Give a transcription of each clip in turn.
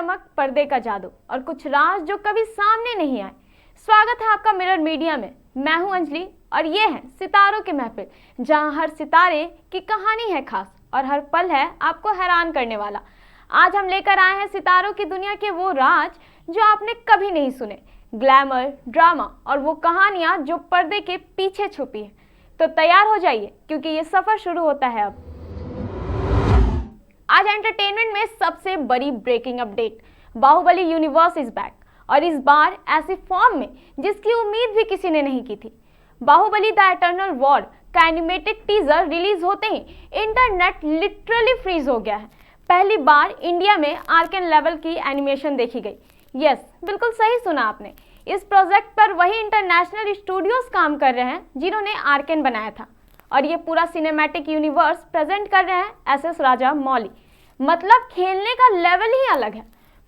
चमक, पर्दे का जादू और कुछ राज जो कभी सामने नहीं आए। स्वागत है आपका मिरर मीडिया में। मैं हूं अंजलि और ये है सितारों की महफिल, जहां हर सितारे की कहानी है खास और हर पल है आपको हैरान करने वाला। आज हम लेकर आए हैं सितारों की दुनिया के वो राज जो आपने कभी नहीं सुने, ग्लैमर, ड्रामा और वो कहानियां जो पर्दे के पीछे छुपी है। तो तैयार हो जाइए क्योंकि ये सफर शुरू होता है अब। आज एंटरटेनमेंट में सबसे बड़ी breaking update, Baahubali universe is back और इस बार ऐसी फॉर्म में जिसकी उम्मीद भी किसी ने नहीं की थी। बाहुबली द इटर्नल वॉर का एनिमेटेड टीजर रिलीज होते ही इंटरनेट लिटरली फ्रीज हो गया है। पहली बार इंडिया में आर्कन लेवल की एनिमेशन देखी गई। यस, बिल्कुल सही सुना आपने। इस प्रोजेक्ट पर वही इंटरनेशनल स्टूडियोज काम कर रहे हैं जिन्होंने आर्कन बनाया था और ये पूरा सिनेमैटिक यूनिवर्स प्रेजेंट कर रहे हैं एसएस राजा मौली। मतलब खेलने का लेवल ही अलग है।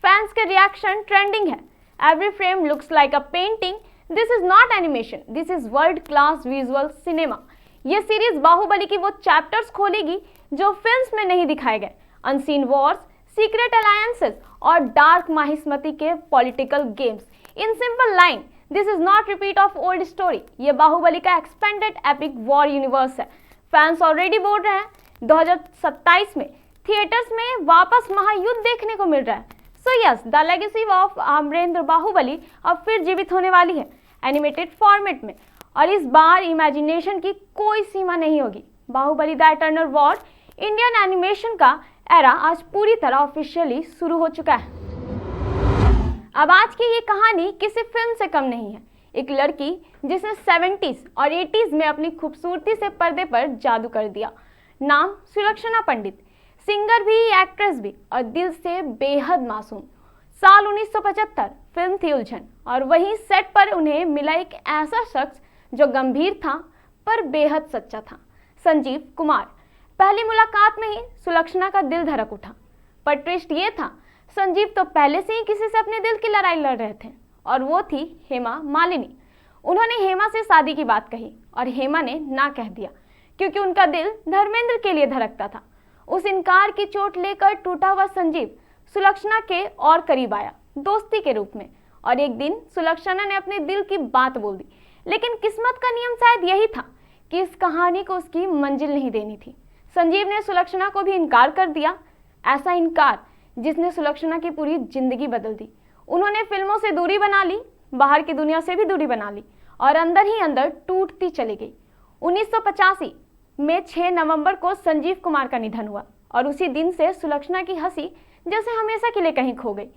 फैंस के रिएक्शन ट्रेंडिंग है। Every frame looks like a painting. This is not animation, this is world class visual cinema. ये सीरीज बाहुबली की वो चैप्टर्स खोलेगी जो फिल्म्स में नहीं दिखाए गए। अनसीन वॉर्स, सीक्रेट अलायंसेस और डार्क माहिस्मती के political games. In simple line, this is not repeat of old story. ये बाहुबली का एक्सपेंडेड एपिक वॉर यूनिवर्स है। फैंस ऑलरेडी बोल रहे हैं 2027 में थिएटर्स में वापस महायुद्ध देखने को मिल रहा है। So yes, the legacy of Amarendra Baahubali अब फिर जीवित होने वाली है एनिमेटेड फॉर्मेट में। और इस बार इमेजिनेशन की कोई सीमा नहीं होगी। Baahubali the eternal war Indian animation का एरा आज पूरी तरह ऑफिशियली शुरू हो चुका है। अब आज की ये कहानी किसी फिल्म से कम नहीं है। एक लड़की जिसने 70s और 80s में अपनी खूबसूरती से पर्दे पर जादू कर दिया। नाम सुलक्षणा पंडित, सिंगर भी, एक्ट्रेस भी और दिल से बेहद मासूम। साल 1975 फिल्म थी उलझन और वहीं सेट पर उन्हें मिला एक ऐसा शख्स जो गंभीर था पर बेहद सच्चा था, संजीव कुमार। पहली मुलाकात में ही सुलक्षणा का दिल धड़क उठा। पर ट्विस्ट ये था, संजीव तो पहले से ही किसी से अपने दिल की लड़ाई लड़ रहे थे और वो थी हेमा मालिनी। उन्होंने हेमा से शादी की बात कही और हेमा ने ना कह दिया क्योंकि उनका दिल धर्मेंद्र के लिए धड़कता था। उस इनकार की चोट लेकर टूटा हुआ संजीव सुलक्षणा के और करीब आया, दोस्ती के रूप में। और एक दिन सुलक्षणा ने अपने दिल की बात बोल दी। लेकिन किस्मत का नियम शायद यही था कि इस कहानी को उसकी मंजिल नहीं देनी थी। संजीव ने सुलक्षणा को भी इनकार कर दिया, ऐसा इनकार जिसने सुलक्षणा की पूरी जिंदगी बदल दी। उन्होंने फिल्मों से दूरी बना ली, बाहर की दुनिया से भी दूरी बना ली और अंदर ही अंदर टूटती चली गई। 1985 में 6 नवंबर को संजीव कुमार का निधन हुआ और उसी दिन से सुलक्षणा की हंसी जैसे हमेशा के लिए कहीं खो गई।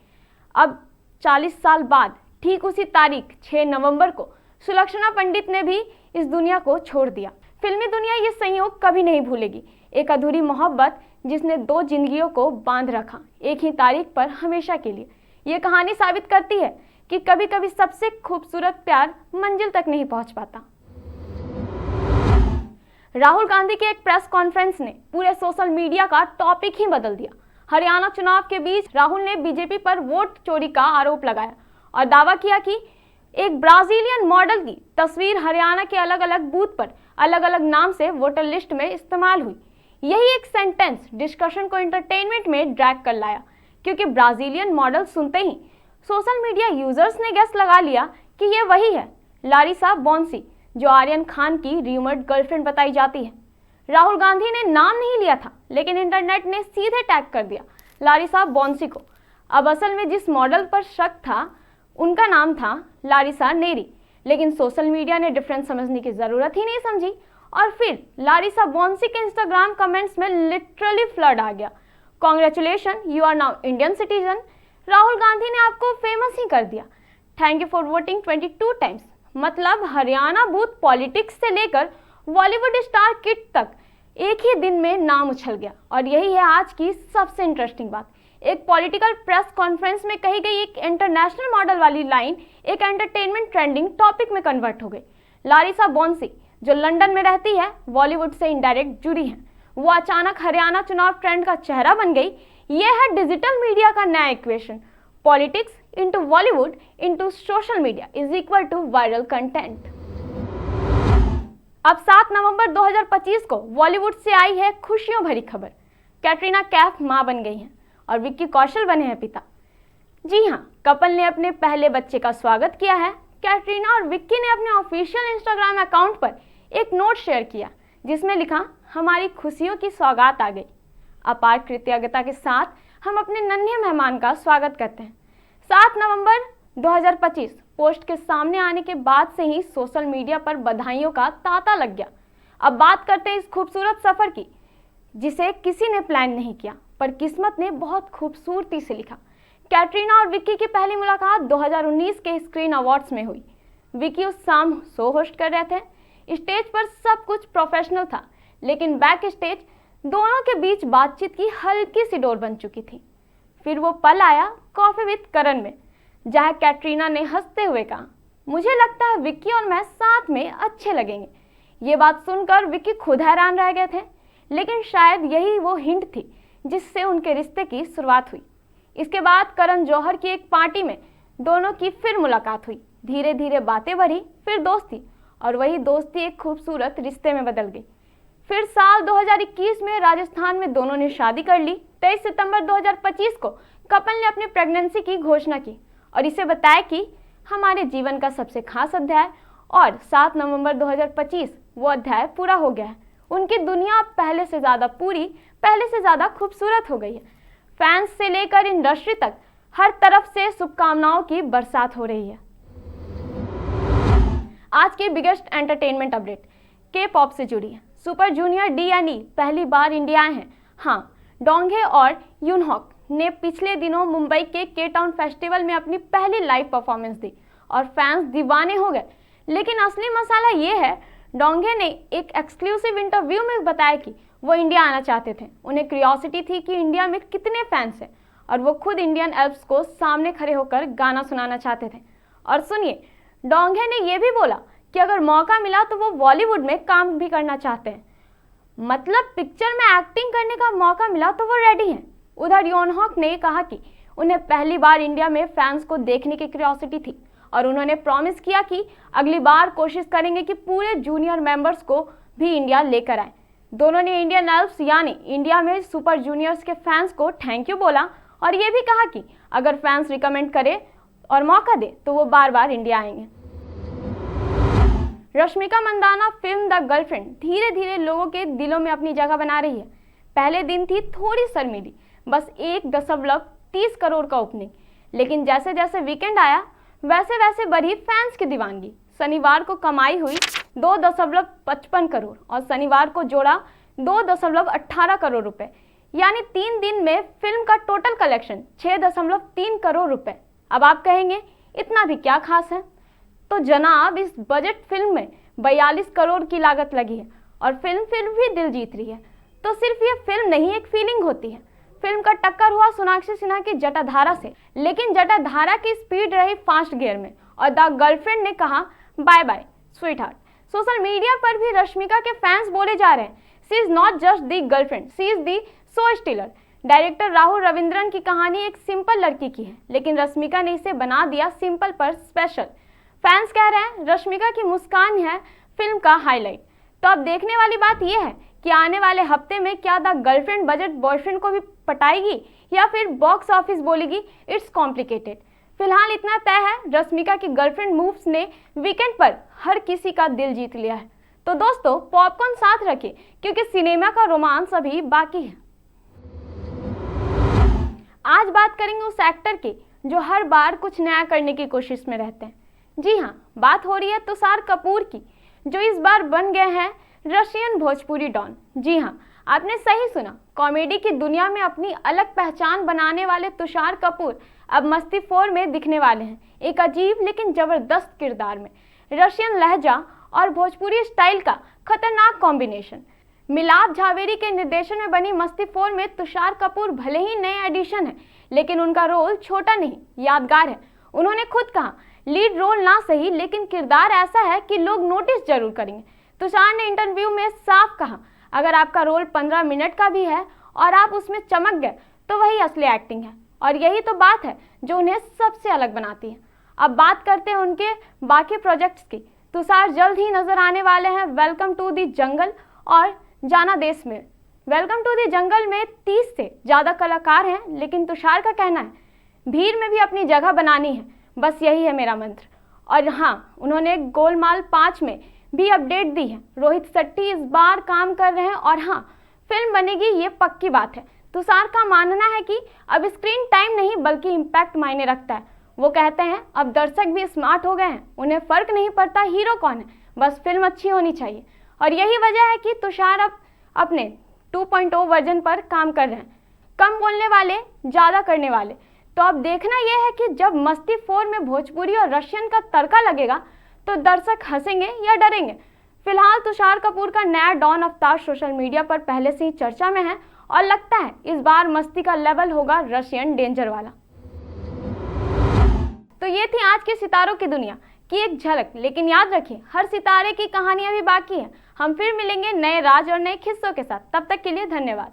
अब 40 साल बाद ठीक उसी तारीख 6 नवंबर को सुलक्षणा पंडित ने भी इस दुनिया को छोड़ दिया। फिल्मी दुनिया ये संयोग कभी नहीं भूलेगी। एक अधूरी मोहब्बत जिसने 2 जिंदगियों को बांध रखा एक ही तारीख पर हमेशा के लिए। ये कहानी साबित करती है कि कभी कभी सबसे खूबसूरत प्यार मंजिल तक नहीं पहुंच पाता। राहुल गांधी की एक प्रेस कॉन्फ्रेंस ने पूरे सोशल मीडिया का टॉपिक ही बदल दिया। हरियाणा चुनाव के बीच राहुल ने बीजेपी पर वोट चोरी का आरोप लगाया और दावा किया कि एक ब्राजीलियन मॉडल की तस्वीर हरियाणा के अलग अलग बूथ पर अलग अलग नाम से वोटर लिस्ट में इस्तेमाल हुई। यही एक सेंटेंस डिस्कशन को एंटरटेनमेंट में ड्रैग कर लाया क्योंकि ब्राजीलियन मॉडल सुनते ही सोशल मीडिया यूजर्स ने गेस लगा लिया कि ये वही है लारिसा बॉन्सी जो आर्यन खान की र्यूमर्ड गर्लफ्रेंड बताई जाती है। राहुल गांधी ने नाम नहीं लिया था लेकिन इंटरनेट ने सीधे टैग कर दिया लारिसा बॉन्सी को। अब असल में जिस मॉडल पर शक था उनका नाम था लारिसा नेरी, लेकिन सोशल मीडिया ने डिफरेंस समझने की जरूरत ही नहीं समझी और फिर लारिसा बॉन्सी के इंस्टाग्राम कमेंट्स में लिटरली फ्लड आ गया। Congratulation, you are now Indian citizen. Rahul Gandhi ने आपको फेमस ही कर दिया। Thank you for voting 22 times. मतलब हरियाणा बूथ पॉलिटिक्स से लेकर बॉलीवुड स्टार किड तक एक ही दिन में नाम उछल गया। और यही है आज की सबसे इंटरेस्टिंग बात। एक पॉलिटिकल प्रेस कॉन्फ्रेंस में कही गई एक इंटरनेशनल मॉडल वाली लाइन एक एंटरटेनमेंट ट्रेंडिंग टॉपिक में कन्वर्ट हो गई। लारिसा बॉन्सी जो लंदन में रहती है, बॉलीवुड से इनडायरेक्ट जुड़ी है, वो अचानक हरियाणा चुनाव ट्रेंड का चेहरा बन गई। ये है डिजिटल मीडिया का नया equation. Politics into Bollywood into social media is equal to viral content. अब 7 नवंबर 2025 को बॉलीवुड से आई है खुशियों भरी खबर। कैटरीना कैफ मां बन गई हैं और विक्की कौशल बने हैं पिता। जी हाँ, कपल ने अपने पहले बच्चे का स्वागत किया है। कैटरीना और विक्की ने अपने ऑफिशियल इंस्टाग्राम अकाउंट पर एक नोट शेयर किया जिसमें लिखा, हमारी खुशियों की सौगात आ गई। अपार कृतज्ञता के साथ हम अपने नन्हे मेहमान का स्वागत करते हैं। 7 नवंबर 2025 पोस्ट के सामने आने के बाद से ही सोशल मीडिया पर बधाइयों का तांता लग गया। अब बात करते हैं इस खूबसूरत सफर की जिसे किसी ने प्लान नहीं किया पर किस्मत ने बहुत खूबसूरती से लिखा। कैटरीना और विक्की की पहली मुलाकात 2019 के स्क्रीन अवार्ड्स में हुई। विक्की उस शाम शो होस्ट कर रहे थे। स्टेज पर सब कुछ प्रोफेशनल था, लेकिन बैक स्टेज दोनों के बीच बातचीत की हल्की सी डोर बन चुकी थी। फिर वो पल आया कॉफी विद करण में, जहां कैटरीना ने हंसते हुए कहा, मुझे लगता है विक्की और मैं साथ में अच्छे लगेंगे। ये बात सुनकर विक्की खुद हैरान रह गए थे, लेकिन शायद यही वो हिंट थी जिससे उनके रिश्ते की शुरुआत हुई। इसके बाद करण जौहर की एक पार्टी में दोनों की फिर मुलाकात हुई। धीरे धीरे बातें बढ़ी, फिर दोस्ती, और वही दोस्ती एक खूबसूरत रिश्ते में बदल गई। फिर साल 2021 में राजस्थान में दोनों ने शादी कर ली। 23 सितंबर 2025 को कपल ने अपनी प्रेगनेंसी की घोषणा की और इसे बताया कि हमारे जीवन का सबसे खास अध्याय, और 7 नवंबर 2025 वो अध्याय पूरा हो गया है। उनकी दुनिया अब पहले से ज़्यादा पूरी, पहले से ज़्यादा खूबसूरत हो गई है। फैंस से लेकर इंडस्ट्री तक हर तरफ से शुभकामनाओं की बरसात हो रही है। आज की बिगेस्ट एंटरटेनमेंट अपडेट के पॉप से जुड़ी है। सुपर जूनियर D&E पहली बार इंडिया आए हैं। हाँ, डोंघे और यूनहॉक ने पिछले दिनों मुंबई के के टाउन फेस्टिवल में अपनी पहली लाइव परफॉर्मेंस दी और फैंस दीवाने हो गए। लेकिन असली मसाला ये है, डोंघे ने एक एक्सक्लूसिव इंटरव्यू में बताया कि वो इंडिया आना चाहते थे। उन्हें क्यूरियोसिटी थी कि इंडिया में कितने फैंस हैं और वो खुद इंडियन एल्प्स को सामने खड़े होकर गाना सुनाना चाहते थे। और सुनिए, डोंघे ने यह भी बोला कि अगर मौका मिला तो वो बॉलीवुड में काम भी करना चाहते हैं, मतलब पिक्चर में एक्टिंग करने का मौका मिला तो वो रेडी हैं। उधर यूनहॉक ने कहा कि उन्हें पहली बार इंडिया में फैंस को देखने की क्यूरियोसिटी थी और उन्होंने प्रॉमिस किया कि अगली बार कोशिश करेंगे कि पूरे जूनियर मेंबर्स को भी इंडिया लेकर आए। दोनों ने इंडियन एल्प्स यानी इंडिया में सुपर जूनियर्स के फैंस को थैंक यू बोला और ये भी कहा कि अगर फैंस रिकमेंड करे और मौका दे तो वो बार बार इंडिया आएंगे। Rashmika Mandanna film the girlfriend धीरे धीरे लोगों के दिलों में अपनी जगह बना रही है। पहले दिन थी थोड़ी शर्मीली, बस 1.30 करोड़ का ओपनिंग, लेकिन जैसे जैसे वीकेंड आया वैसे वैसे बढ़ी फैंस की दीवानगी। शनिवार को कमाई हुई 2.55 करोड़ और शनिवार को जोड़ा 2.18 करोड़ रुपए, यानी 3 दिन में फिल्म का टोटल कलेक्शन 6.3 करोड़ रुपए। अब आप कहेंगे इतना भी क्या खास है? तो जनाब, इस बजट फिल्म में 42 करोड़ की लागत लगी है और फिल्म भी दिल जीत रही है। तो सिर्फ ये फिल्म नहीं, एक फीलिंग होती है। फिल्म का टक्कर हुआ सोनाक्षी सिन्हा की जटाधारा से, लेकिन जटाधारा की स्पीड रही फास्ट गियर में और द गर्लफ्रेंड ने कहा bye bye sweetheart. Social media पर भी रश्मिका के फैंस बोले जा रहे हैं, she is not just the girlfriend, she is the show stealer. Director Rahul Ravindran की कहानी एक सिंपल लड़की की है, लेकिन रश्मिका ने इसे बना दिया सिंपल पर स्पेशल। फैंस कह रहे हैं रश्मिका की मुस्कान है फिल्म का हाईलाइट। तो अब देखने वाली बात यह है कि आने वाले हफ्ते में क्या द गर्लफ्रेंड बजट बॉयफ्रेंड को भी पटाएगी या फिर बॉक्स ऑफिस बोलेगी इट्स कॉम्प्लिकेटेड। फिलहाल इतना तय है, रश्मिका की गर्लफ्रेंड मूव्स ने वीकेंड पर हर किसी का दिल जीत लिया है। तो दोस्तों, पॉपकॉर्न साथ रखें क्योंकि सिनेमा का रोमांस अभी बाकी है। आज बात करेंगे उस एक्टर की जो हर बार कुछ नया करने की कोशिश में रहते हैं। जी हाँ, बात हो रही है तुषार कपूर की, जो इस बार बन गए हैं रशियन भोजपुरी डॉन। जी हाँ, आपने सही सुना, कॉमेडी की दुनिया में अपनी अलग पहचान बनाने वाले तुषार कपूर अब मस्ती 4 में दिखने वाले हैं, एक अजीब लेकिन जबरदस्त किरदार में। रशियन लहजा और भोजपुरी स्टाइल का खतरनाक कॉम्बिनेशन। मिलाप झावेरी के निर्देशन में बनी मस्ती 4 में तुषार कपूर भले ही नए एडिशन है, लेकिन उनका रोल छोटा नहीं, यादगार है। उन्होंने खुद कहा, लीड रोल ना सही लेकिन किरदार ऐसा है कि लोग नोटिस जरूर करेंगे। तुषार ने इंटरव्यू में साफ कहा, अगर आपका रोल 15 मिनट का भी है और आप उसमें चमक गए तो वही असली एक्टिंग है, और यही तो बात है जो उन्हें सबसे अलग बनाती है। अब बात करते हैं उनके बाकी प्रोजेक्ट्स की। तुषार जल्द ही नजर आने वाले हैं वेलकम टू दी जंगल और जाना देश में। वेलकम टू दी जंगल में 30 से ज़्यादा कलाकार हैं, लेकिन तुषार का कहना है भीड़ में भी अपनी जगह बनानी है, बस यही है मेरा मंत्र। और हाँ, उन्होंने गोलमाल 5 में भी अपडेट दी है। रोहित शेट्टी इस बार काम कर रहे हैं और हाँ, फिल्म बनेगी, ये पक्की बात है। तुषार का मानना है कि अब स्क्रीन टाइम नहीं बल्कि इम्पैक्ट मायने रखता है। वो कहते हैं अब दर्शक भी स्मार्ट हो गए हैं, उन्हें फर्क नहीं पड़ता हीरो कौन है, बस फिल्म अच्छी होनी चाहिए। और यही वजह है कि तुषार अब अपने 2.0 वर्जन पर काम कर रहे हैं, कम बोलने वाले ज़्यादा करने वाले। तो अब देखना यह है कि जब मस्ती 4 में भोजपुरी और रशियन का तड़का लगेगा तो दर्शक हंसेंगे या डरेंगे। फिलहाल तुषार कपूर का नया डॉन अवतार सोशल मीडिया पर पहले से ही चर्चा में है और लगता है इस बार मस्ती का लेवल होगा रशियन डेंजर वाला। तो ये थी आज के सितारों की दुनिया की एक झलक, लेकिन याद रखिए हर सितारे की कहानियां भी बाकी है। हम फिर मिलेंगे नए राज और नए किस्सों के साथ, तब तक के लिए धन्यवाद।